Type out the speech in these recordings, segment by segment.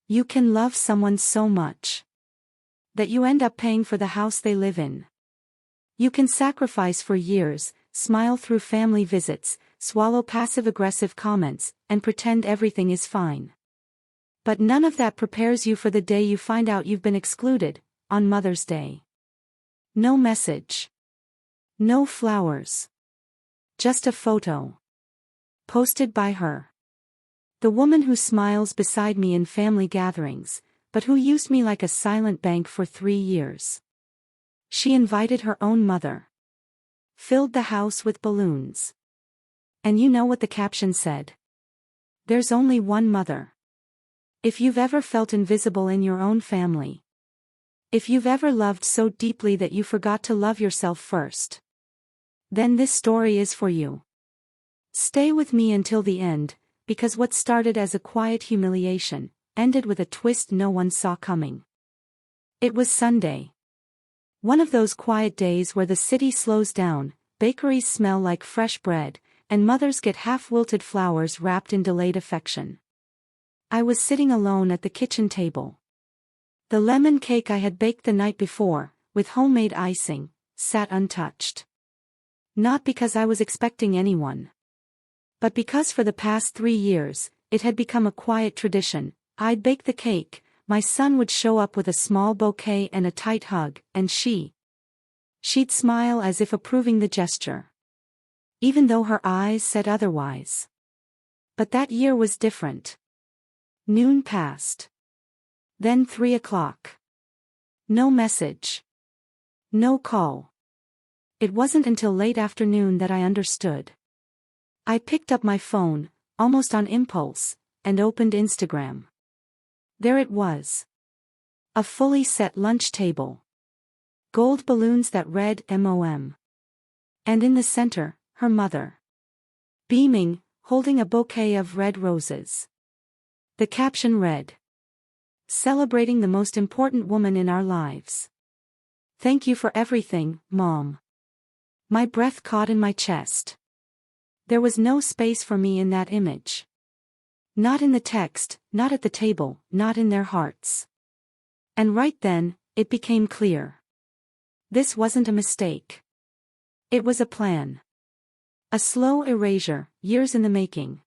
You can love someone so much that you end up paying for the house they live in. You can sacrifice for years, smile through family visits, swallow passive-aggressive comments, and pretend everything is fine. But none of that prepares you for the day you find out you've been excluded, on Mother's Day. No message. No flowers. Just a photo. Posted by her. The woman who smiles beside me in family gatherings, but who used me like a silent bank for 3 years. She invited her own mother. Filled the house with balloons. And you know what the caption said? There's only one mother. If you've ever felt invisible in your own family. If you've ever loved so deeply that you forgot to love yourself first. Then this story is for you. Stay with me until the end, because what started as a quiet humiliation, ended with a twist no one saw coming. It was Sunday. One of those quiet days where the city slows down, bakeries smell like fresh bread, and mothers get half-wilted flowers wrapped in delayed affection. I was sitting alone at the kitchen table. The lemon cake I had baked the night before, with homemade icing, sat untouched. Not because I was expecting anyone. But because for the past 3 years, it had become a quiet tradition. I'd bake the cake, my son would show up with a small bouquet and a tight hug, and she'd smile as if approving the gesture. Even though her eyes said otherwise. But that year was different. Noon passed. Then 3 o'clock. No message. No call. It wasn't until late afternoon that I understood. I picked up my phone, almost on impulse, and opened Instagram. There it was. A fully set lunch table. Gold balloons that read MOM. And in the center, her mother. Beaming, holding a bouquet of red roses. The caption read, "Celebrating the most important woman in our lives. Thank you for everything, Mom." My breath caught in my chest. There was no space for me in that image. Not in the text, not at the table, not in their hearts. And right then, it became clear. This wasn't a mistake. It was a plan. A slow erasure, years in the making.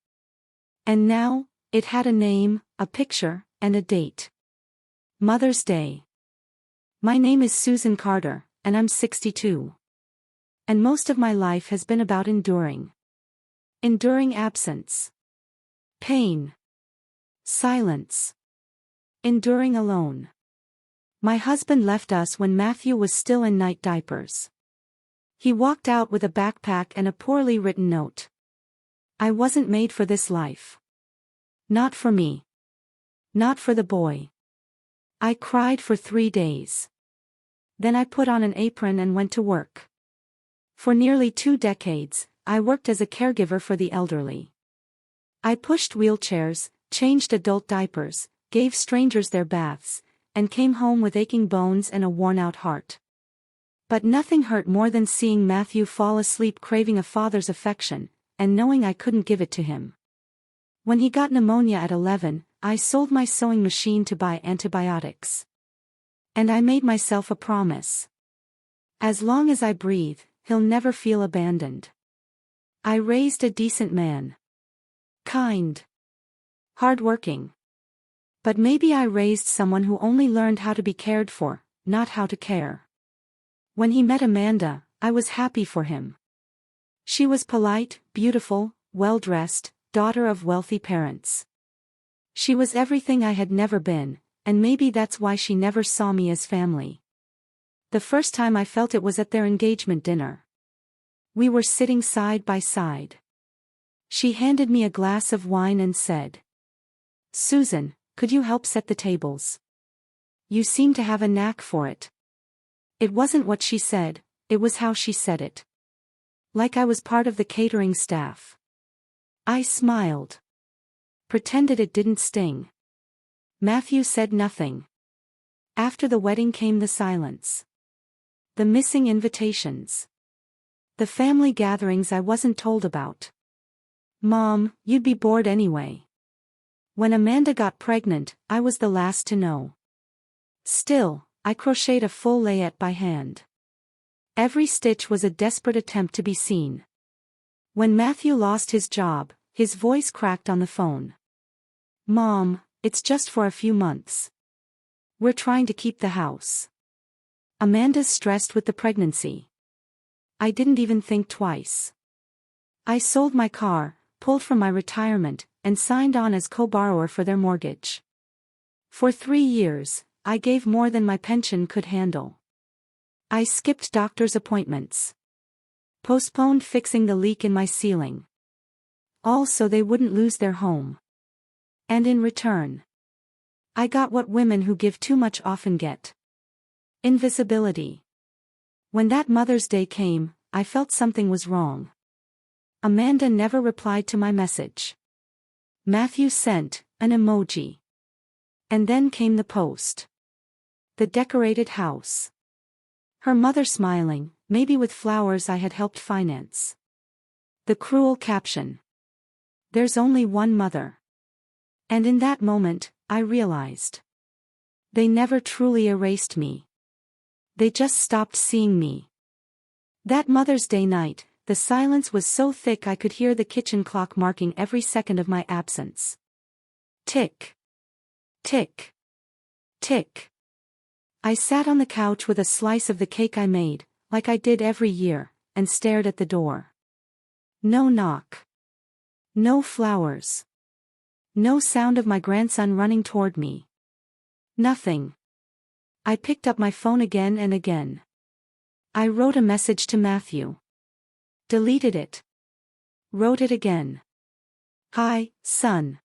And now, it had a name, a picture, and a date. Mother's Day. My name is Susan Carter, and I'm 62. And most of my life has been about enduring. Enduring absence. Pain. Silence. Enduring alone. My husband left us when Matthew was still in night diapers. He walked out with a backpack and a poorly written note. I wasn't made for this life. Not for me. Not for the boy. I cried for 3 days. Then I put on an apron and went to work. For nearly 2 decades, I worked as a caregiver for the elderly. I pushed wheelchairs, changed adult diapers, gave strangers their baths, and came home with aching bones and a worn-out heart. But nothing hurt more than seeing Matthew fall asleep craving a father's affection, and knowing I couldn't give it to him. When he got pneumonia at 11, I sold my sewing machine to buy antibiotics. And I made myself a promise. As long as I breathe, he'll never feel abandoned. I raised a decent man. Kind. Hardworking. But maybe I raised someone who only learned how to be cared for, not how to care. When he met Amanda, I was happy for him. She was polite, beautiful, well-dressed, daughter of wealthy parents. She was everything I had never been, and maybe that's why she never saw me as family. The first time I felt it was at their engagement dinner. We were sitting side by side. She handed me a glass of wine and said, "Susan, could you help set the tables? You seem to have a knack for it." It wasn't what she said, it was how she said it. Like I was part of the catering staff. I smiled. Pretended it didn't sting. Matthew said nothing. After the wedding came the silence. The missing invitations. The family gatherings I wasn't told about. "Mom, you'd be bored anyway. When Amanda got pregnant, I was the last to know. Still, I crocheted a full layette by hand. Every stitch was a desperate attempt to be seen. When Matthew lost his job, his voice cracked on the phone. "Mom, it's just for a few months. We're trying to keep the house." Amanda's stressed with the pregnancy. I didn't even think twice. I sold my car, pulled from my retirement, and signed on as co-borrower for their mortgage. For 3 years, I gave more than my pension could handle. I skipped doctor's appointments. Postponed fixing the leak in my ceiling. All so they wouldn't lose their home. And in return, I got what women who give too much often get. Invisibility. When that Mother's Day came, I felt something was wrong. Amanda never replied to my message. Matthew sent an emoji. And then came the post. The decorated house. Her mother smiling, maybe with flowers I had helped finance. The cruel caption. "There's only one mother." And in that moment, I realized. They never truly erased me. They just stopped seeing me. That Mother's Day night, the silence was so thick I could hear the kitchen clock marking every second of my absence. Tick. Tick. Tick. I sat on the couch with a slice of the cake I made, like I did every year, and stared at the door. No knock. No flowers. No sound of my grandson running toward me. Nothing. I picked up my phone again and again. I wrote a message to Matthew. Deleted it. Wrote it again. "Hi, son.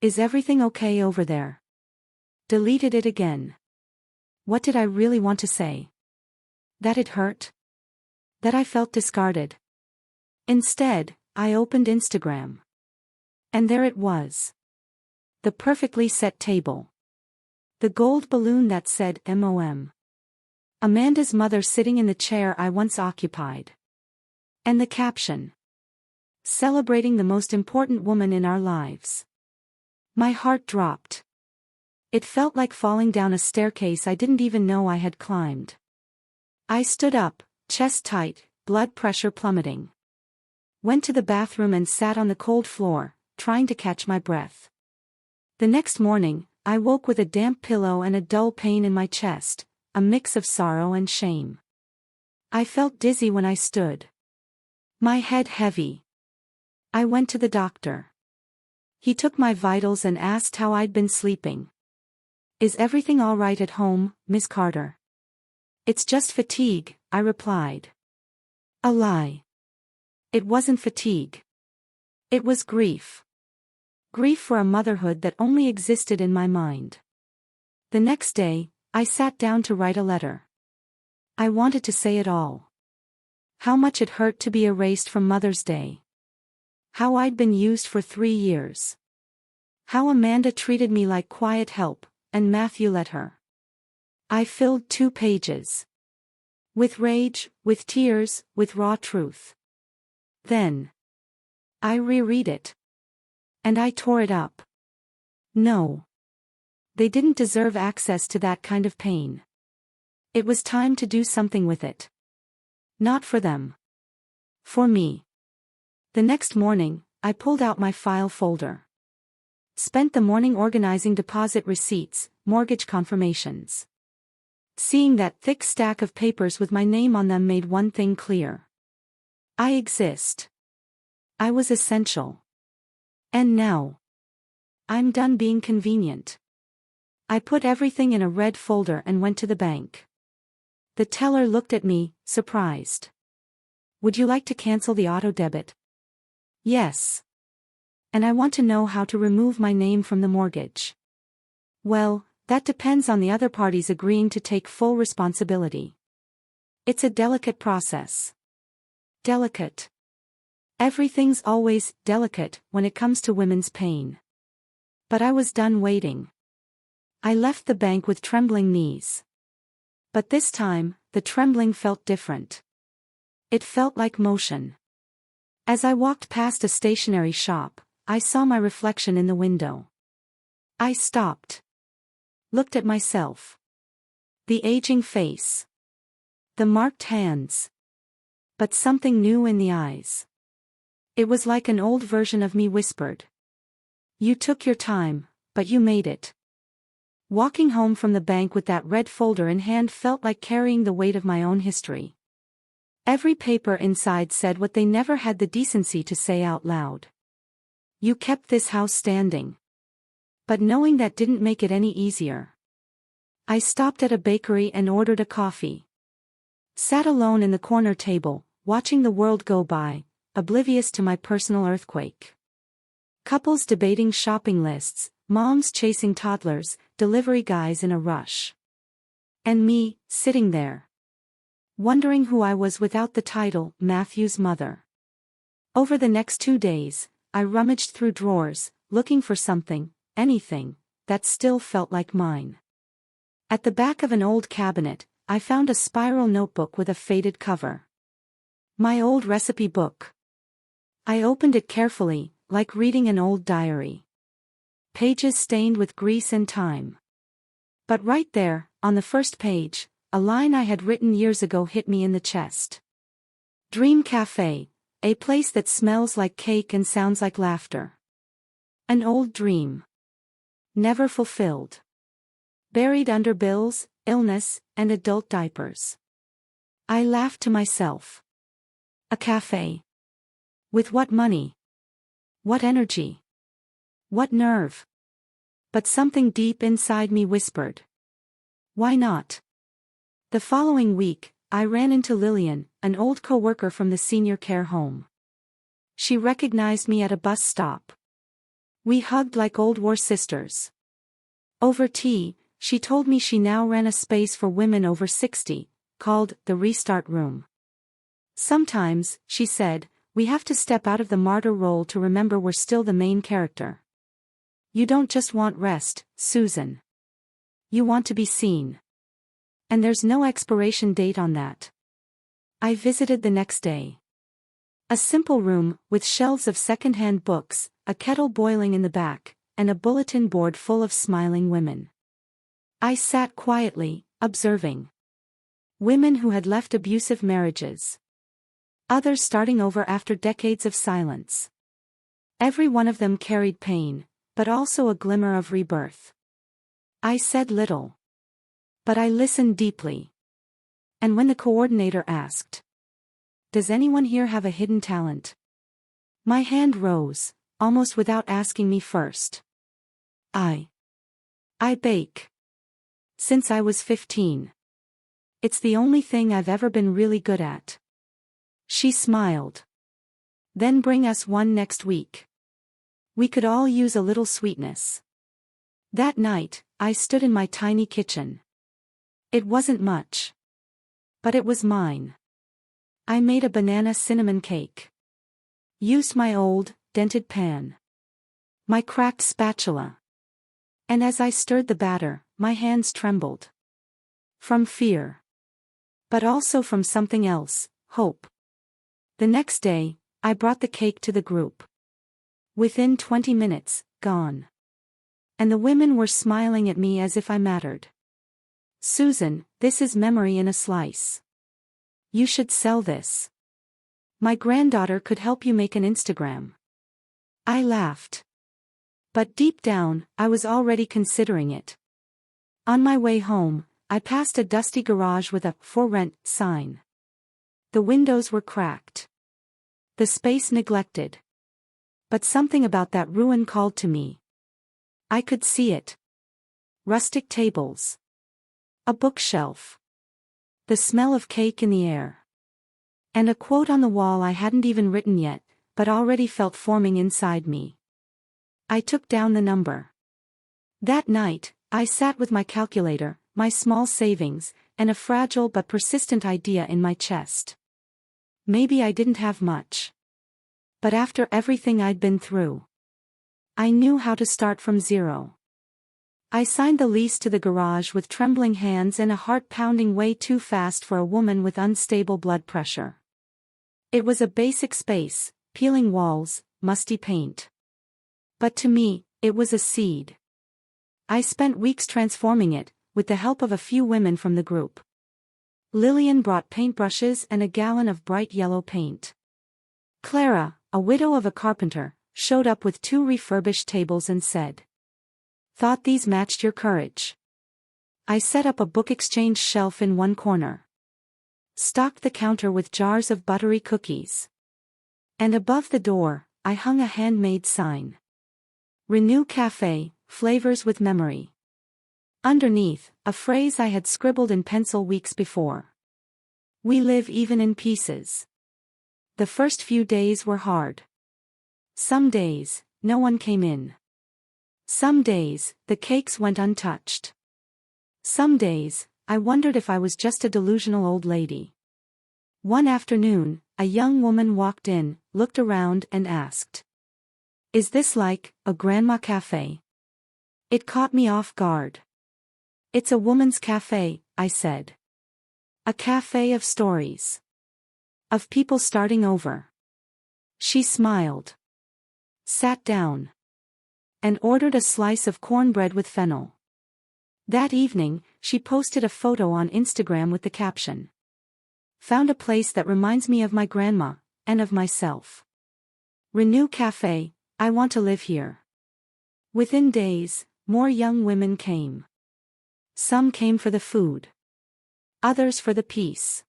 Is everything okay over there?" Deleted it again. What did I really want to say? That it hurt? That I felt discarded? Instead, I opened Instagram. And there it was. The perfectly set table. The gold balloon that said MOM. Amanda's mother sitting in the chair I once occupied. And the caption. Celebrating the most important woman in our lives. My heart dropped. It felt like falling down a staircase I didn't even know I had climbed. I stood up, chest tight, blood pressure plummeting. Went to the bathroom and sat on the cold floor, trying to catch my breath. The next morning, I woke with a damp pillow and a dull pain in my chest, a mix of sorrow and shame. I felt dizzy when I stood. My head heavy. I went to the doctor. He took my vitals and asked how I'd been sleeping. "Is everything all right at home, Miss Carter?" "It's just fatigue," I replied. A lie. It wasn't fatigue. It was grief. Grief for a motherhood that only existed in my mind. The next day, I sat down to write a letter. I wanted to say it all. How much it hurt to be erased from Mother's Day. How I'd been used for 3 years. How Amanda treated me like quiet help, and Matthew let her. I filled 2 pages. With rage, with tears, with raw truth. Then I reread it. And I tore it up. No. They didn't deserve access to that kind of pain. It was time to do something with it. Not for them. For me. The next morning, I pulled out my file folder. Spent the morning organizing deposit receipts, mortgage confirmations. Seeing that thick stack of papers with my name on them made one thing clear. I exist. I was essential. And now. I'm done being convenient. I put everything in a red folder and went to the bank. The teller looked at me, surprised. "Would you like to cancel the auto debit?" "Yes. And I want to know how to remove my name from the mortgage." "Well, that depends on the other parties agreeing to take full responsibility. It's a delicate process." Delicate. Everything's always delicate when it comes to women's pain. But I was done waiting. I left the bank with trembling knees. But this time, the trembling felt different. It felt like motion. As I walked past a stationery shop, I saw my reflection in the window. I stopped. Looked at myself. The aging face. The marked hands. But something new in the eyes. It was like an old version of me whispered. You took your time, but you made it. Walking home from the bank with that red folder in hand felt like carrying the weight of my own history. Every paper inside said what they never had the decency to say out loud. You kept this house standing. But knowing that didn't make it any easier. I stopped at a bakery and ordered a coffee. Sat alone in the corner table, watching the world go by, oblivious to my personal earthquake. Couples debating shopping lists, moms chasing toddlers, delivery guys in a rush. And me, sitting there. Wondering who I was without the title, Matthew's mother. Over the next 2 days, I rummaged through drawers, looking for something, anything, that still felt like mine. At the back of an old cabinet, I found a spiral notebook with a faded cover. My old recipe book. I opened it carefully, like reading an old diary. Pages stained with grease and time. But right there, on the first page, a line I had written years ago hit me in the chest. Dream Cafe, a place that smells like cake and sounds like laughter. An old dream. Never fulfilled. Buried under bills, illness, and adult diapers. I laughed to myself. A cafe. With what money? What energy? What nerve? But something deep inside me whispered. Why not? The following week, I ran into Lillian, an old co-worker from the senior care home. She recognized me at a bus stop. We hugged like old war sisters. Over tea, she told me she now ran a space for women over 60, called the Restart Room. Sometimes, she said, we have to step out of the martyr role to remember we're still the main character. You don't just want rest, Susan. You want to be seen. And there's no expiration date on that. I visited the next day. A simple room, with shelves of second-hand books, a kettle boiling in the back, and a bulletin board full of smiling women. I sat quietly, observing. Women who had left abusive marriages. Others starting over after decades of silence. Every one of them carried pain, but also a glimmer of rebirth. I said little. But I listened deeply. And when the coordinator asked, "Does anyone here have a hidden talent?" My hand rose, almost without asking me first. I bake. Since I was 15. It's the only thing I've ever been really good at. She smiled. Then bring us one next week. We could all use a little sweetness. That night, I stood in my tiny kitchen. It wasn't much. But it was mine. I made a banana cinnamon cake. Used my old, dented pan. My cracked spatula. And as I stirred the batter, my hands trembled. From fear. But also from something else, hope. The next day, I brought the cake to the group. Within 20 minutes, gone. And the women were smiling at me as if I mattered. Susan, this is memory in a slice. You should sell this. My granddaughter could help you make an Instagram. I laughed. But deep down, I was already considering it. On my way home, I passed a dusty garage with a "For Rent" sign. The windows were cracked. The space neglected. But something about that ruin called to me. I could see it. Rustic tables. A bookshelf. The smell of cake in the air. And a quote on the wall I hadn't even written yet, but already felt forming inside me. I took down the number. That night, I sat with my calculator, my small savings, and a fragile but persistent idea in my chest. Maybe I didn't have much. But after everything I'd been through, I knew how to start from zero. I signed the lease to the garage with trembling hands and a heart pounding way too fast for a woman with unstable blood pressure. It was a basic space, peeling walls, musty paint. But to me, it was a seed. I spent weeks transforming it, with the help of a few women from the group. Lillian brought paintbrushes and a gallon of bright yellow paint. Clara, a widow of a carpenter, showed up with 2 refurbished tables and said, "Thought these matched your courage." I set up a book exchange shelf in one corner. Stocked the counter with jars of buttery cookies. And above the door, I hung a handmade sign. Renew Cafe, flavors with memory. Underneath, a phrase I had scribbled in pencil weeks before. We live even in pieces. The first few days were hard. Some days, no one came in. Some days, the cakes went untouched. Some days, I wondered if I was just a delusional old lady. One afternoon, a young woman walked in, looked around and asked, "Is this like a grandma cafe?" It caught me off guard. "It's a woman's cafe," I said. "A cafe of stories. Of people starting over." She smiled. Sat down. And ordered a slice of cornbread with fennel. That evening, she posted a photo on Instagram with the caption, "Found a place that reminds me of my grandma, and of myself. Renew Cafe, I want to live here." Within days, more young women came. Some came for the food. Others for the peace.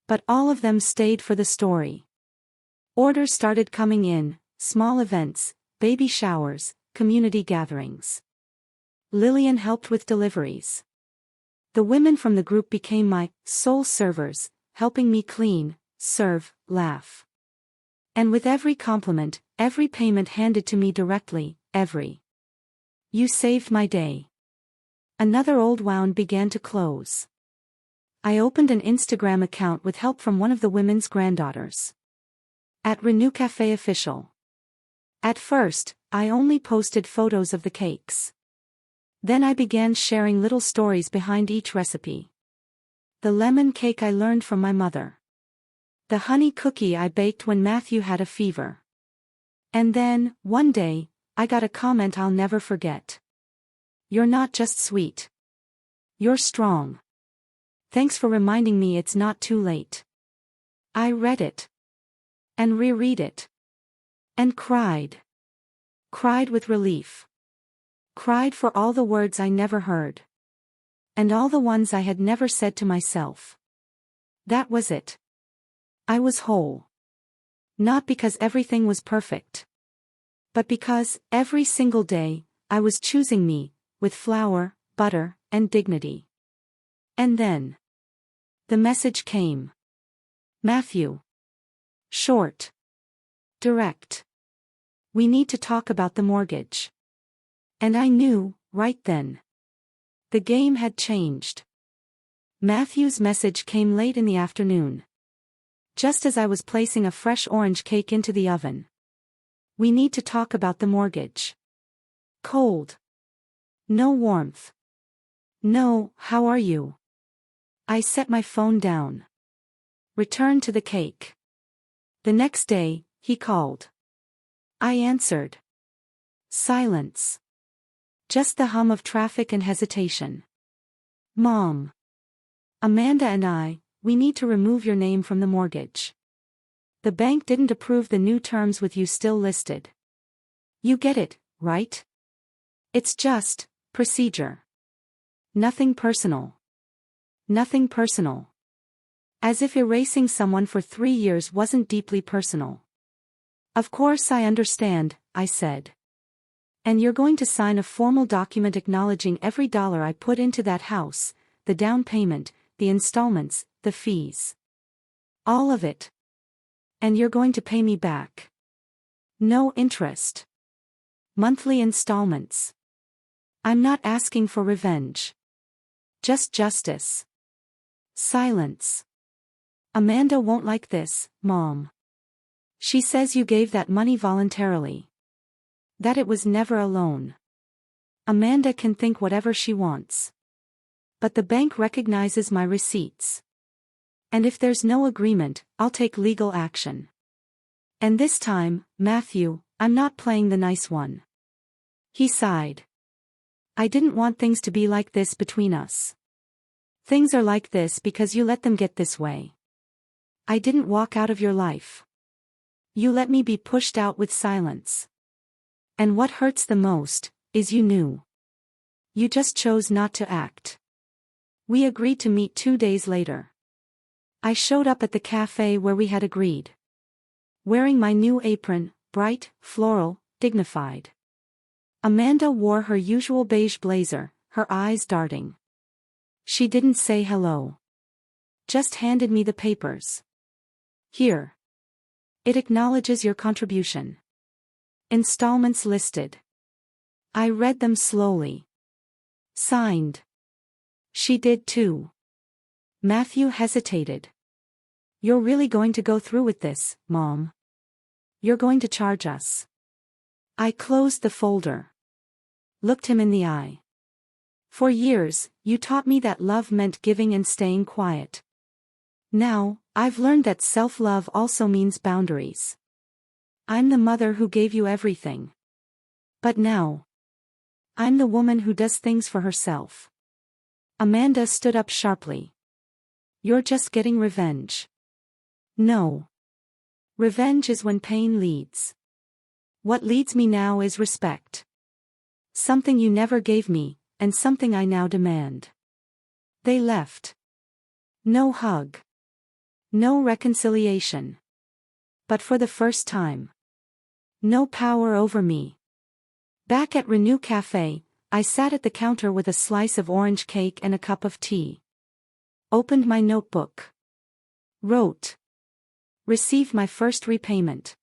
But all of them stayed for the story. Orders started coming in, small events, baby showers, community gatherings. Lillian helped with deliveries. The women from the group became my soul servers, helping me clean, serve, laugh. And with every compliment, every payment handed to me directly, "You saved my day." Another old wound began to close. I opened an Instagram account with help from one of the women's granddaughters. @Renew Cafe Official. At first, I only posted photos of the cakes. Then I began sharing little stories behind each recipe. The lemon cake I learned from my mother. The honey cookie I baked when Matthew had a fever. And then, one day, I got a comment I'll never forget. "You're not just sweet. You're strong. Thanks for reminding me it's not too late." I read it. And reread it. And cried. Cried with relief. Cried for all the words I never heard. And all the ones I had never said to myself. That was it. I was whole. Not because everything was perfect. But because, every single day, I was choosing me, with flour, butter, and dignity. And then. The message came. "Matthew. Short. Direct. We need to talk about the mortgage." And I knew, right then. The game had changed. Matthew's message came late in the afternoon. Just as I was placing a fresh orange cake into the oven. "We need to talk about the mortgage." Cold. No warmth. No, "How are you?" I set my phone down. Returned to the cake. The next day, he called. I answered. Silence. Just the hum of traffic and hesitation. "Mom. Amanda and we need to remove your name from the mortgage. The bank didn't approve the new terms with you still listed. You get it, right? It's just procedure. Nothing personal. Nothing personal." As if erasing someone for 3 years wasn't deeply personal. "Of course I understand," I said. "And you're going to sign a formal document acknowledging every dollar I put into that house, the down payment, the installments, the fees. All of it. And you're going to pay me back. No interest. Monthly installments. I'm not asking for revenge. Just justice." Silence. "Amanda won't like this, Mom. She says you gave that money voluntarily. That it was never a loan. Amanda can think whatever she wants. But the bank recognizes my receipts. And if there's no agreement, I'll take legal action. And this time, Matthew, I'm not playing the nice one." He sighed. I didn't want things to be like this between us. Things are like this because you let them get this way. I didn't walk out of your life. You let me be pushed out with silence. And what hurts the most is you knew. You just chose not to act. We agreed to meet 2 days later. I showed up at the cafe where we had agreed. Wearing my new apron, bright, floral, dignified. Amanda wore her usual beige blazer, her eyes darting. She didn't say hello. Just handed me the papers. Here. It acknowledges your contribution. Installments listed. I read them slowly. Signed. She did too. Matthew hesitated. You're really going to go through with this, Mom? You're going to charge us? I closed the folder. Looked him in the eye. For years, you taught me that love meant giving and staying quiet. Now, I've learned that self-love also means boundaries. I'm the mother who gave you everything. But now, I'm the woman who does things for herself. Amanda stood up sharply. You're just getting revenge. No. Revenge is when pain leads. What leads me now is respect. Something you never gave me, and something I now demand. They left. No hug. No reconciliation. But for the first time. No power over me. Back at Renew Cafe, I sat at the counter with a slice of orange cake and a cup of tea. Opened my notebook. Wrote. Received my first repayment.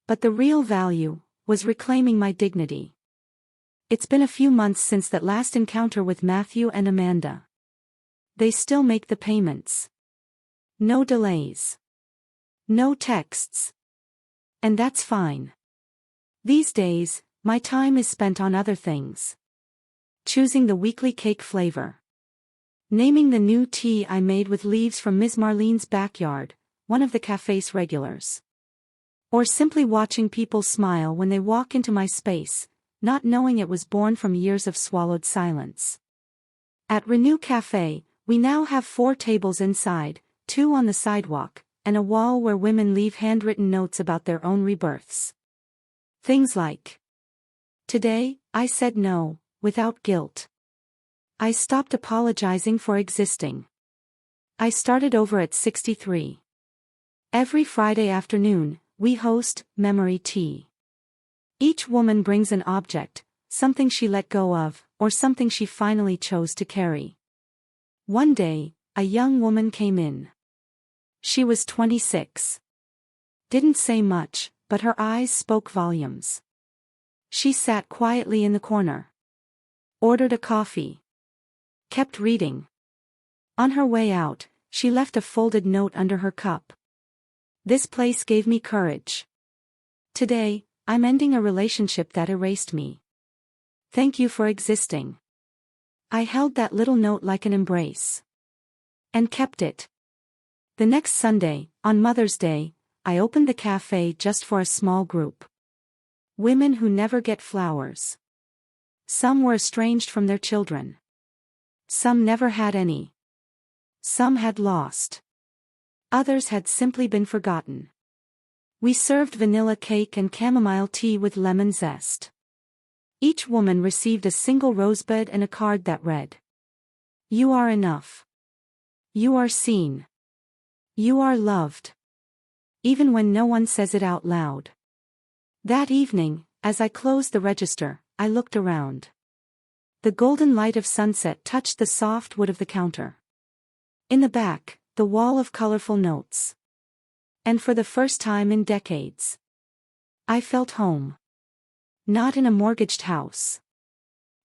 But the real value was reclaiming my dignity. It's been a few months since that last encounter with Matthew and Amanda. They still make the payments. No delays. No texts. And that's fine. These days, my time is spent on other things. Choosing the weekly cake flavor. Naming the new tea I made with leaves from Ms. Marlene's backyard, one of the cafe's regulars. Or simply watching people smile when they walk into my space, not knowing it was born from years of swallowed silence. At Renew Cafe, we now have 4 tables inside, 2 on the sidewalk, and a wall where women leave handwritten notes about their own rebirths. Things like, today, I said no, without guilt. I stopped apologizing for existing. I started over at 63. Every Friday afternoon, we host memory tea. Each woman brings an object, something she let go of, or something she finally chose to carry. One day, a young woman came in. She was 26. Didn't say much, but her eyes spoke volumes. She sat quietly in the corner. Ordered a coffee. Kept reading. On her way out, she left a folded note under her cup. This place gave me courage. Today, I'm ending a relationship that erased me. Thank you for existing. I held that little note like an embrace. And kept it. The next Sunday, on Mother's Day, I opened the cafe just for a small group. Women who never get flowers. Some were estranged from their children. Some never had any. Some had lost. Others had simply been forgotten. We served vanilla cake and chamomile tea with lemon zest. Each woman received a single rosebud and a card that read, "You are enough. You are seen. You are loved." Even when no one says it out loud. That evening, as I closed the register, I looked around. The golden light of sunset touched the soft wood of the counter. In the back, the wall of colorful notes. And for the first time in decades, I felt home. Not in a mortgaged house.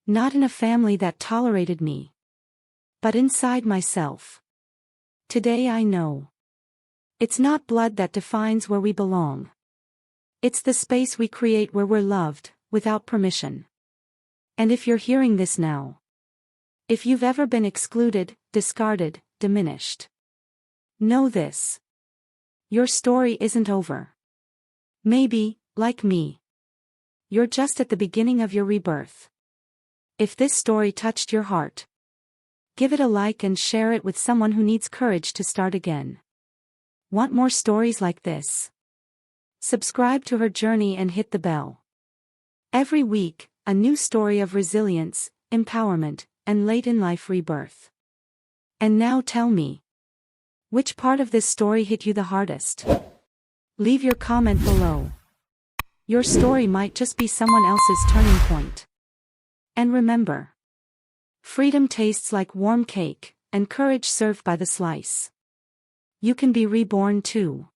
Not in a family that tolerated me. But inside myself. Today I know. It's not blood that defines where we belong. It's the space we create where we're loved, without permission. And if you're hearing this now, if you've ever been excluded, discarded, diminished, know this. Your story isn't over. Maybe, like me, you're just at the beginning of your rebirth. If this story touched your heart, give it a like and share it with someone who needs courage to start again. Want more stories like this? Subscribe to her journey and hit the bell. Every week, a new story of resilience, empowerment, and late-in-life rebirth. And now tell me, which part of this story hit you the hardest? Leave your comment below. Your story might just be someone else's turning point. And remember, freedom tastes like warm cake, and courage served by the slice. You can be reborn too.